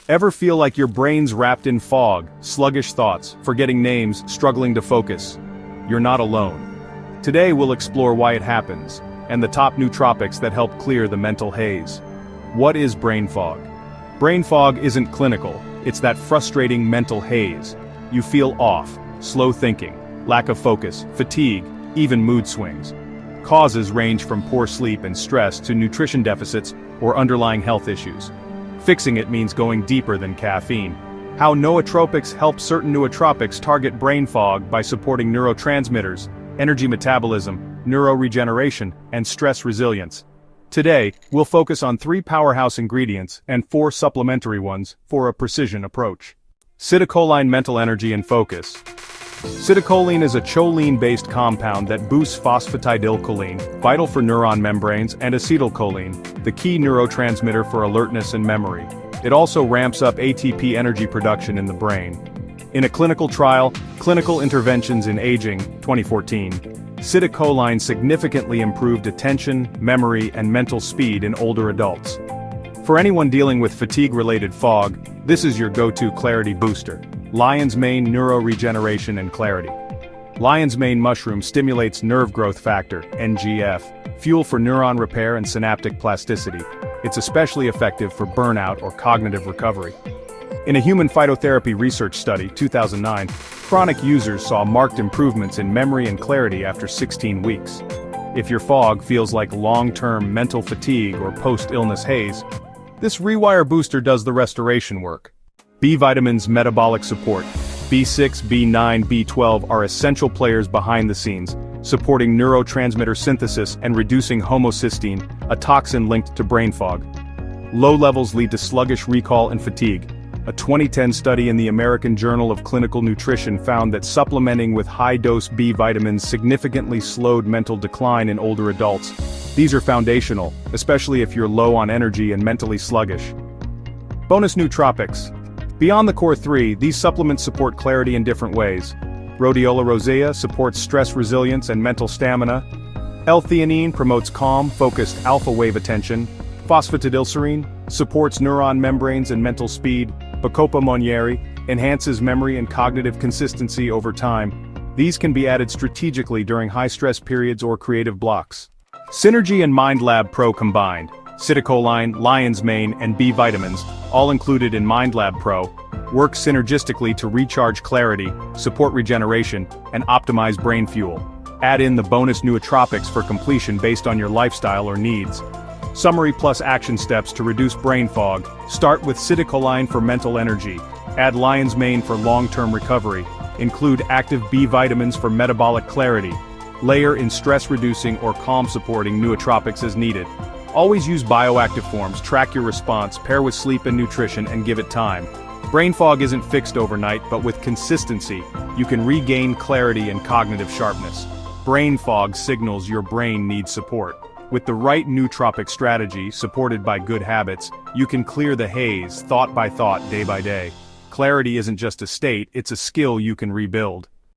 Ever feel like your brain's wrapped in fog, sluggish thoughts, forgetting names, struggling to focus? You're not alone. Today we'll explore why it happens, and the top nootropics that help clear the mental haze. What is brain fog? Brain fog isn't clinical, it's that frustrating mental haze. You feel off, slow thinking, lack of focus, fatigue, even mood swings. Causes range from poor sleep and stress to nutrition deficits or underlying health issues. Fixing it means going deeper than caffeine. How nootropics help certain nootropics target brain fog by supporting neurotransmitters, energy metabolism, neuroregeneration, and stress resilience. Today, we'll focus on 3 powerhouse ingredients and 4 supplementary ones for a precision approach. Citicoline mental energy and focus. Citicoline is a choline-based compound that boosts phosphatidylcholine, vital for neuron membranes, and acetylcholine, the key neurotransmitter for alertness and memory. It also ramps up ATP energy production in the brain. In a clinical trial, Clinical Interventions in Aging, 2014, Citicoline significantly improved attention, memory, and mental speed in older adults. For anyone dealing with fatigue-related fog, this is your go-to clarity booster. Lion's mane neuroregeneration and clarity. Lion's mane mushroom stimulates nerve growth factor, NGF, fuel for neuron repair and synaptic plasticity. It's especially effective for burnout or cognitive recovery. In a human phytotherapy research study, 2009, chronic users saw marked improvements in memory and clarity after 16 weeks. If your fog feels like long-term mental fatigue or post-illness haze, this Rewire booster does the restoration work. B vitamins metabolic support. B6, B9, B12 are essential players behind the scenes, supporting neurotransmitter synthesis and reducing homocysteine, a toxin linked to brain fog. Low levels lead to sluggish recall and fatigue. A 2010 study in the American Journal of Clinical Nutrition found that supplementing with high-dose B vitamins significantly slowed mental decline in older adults. These are foundational, especially if you're low on energy and mentally sluggish. Bonus nootropics. Beyond the core 3, these supplements support clarity in different ways. Rhodiola rosea supports stress resilience and mental stamina. L-theanine promotes calm, focused alpha-wave attention. Phosphatidylserine supports neuron membranes and mental speed. Bacopa monnieri enhances memory and cognitive consistency over time. These can be added strategically during high-stress periods or creative blocks. Synergy and MindLab Pro combined. Citicoline, Lion's Mane, and B vitamins, all included in MindLab Pro, work synergistically to recharge clarity, support regeneration, and optimize brain fuel. Add in the bonus nootropics for completion based on your lifestyle or needs. Summary plus action steps to reduce brain fog. Start with Citicoline for mental energy. Add Lion's Mane for long-term recovery. Include active B vitamins for metabolic clarity. Layer in stress-reducing or calm-supporting nootropics as needed. Always use bioactive forms, track your response, pair with sleep and nutrition, and give it time. Brain fog isn't fixed overnight, but with consistency, you can regain clarity and cognitive sharpness. Brain fog signals your brain needs support. With the right nootropic strategy, supported by good habits, you can clear the haze, thought by thought, day by day. Clarity isn't just a state, it's a skill you can rebuild.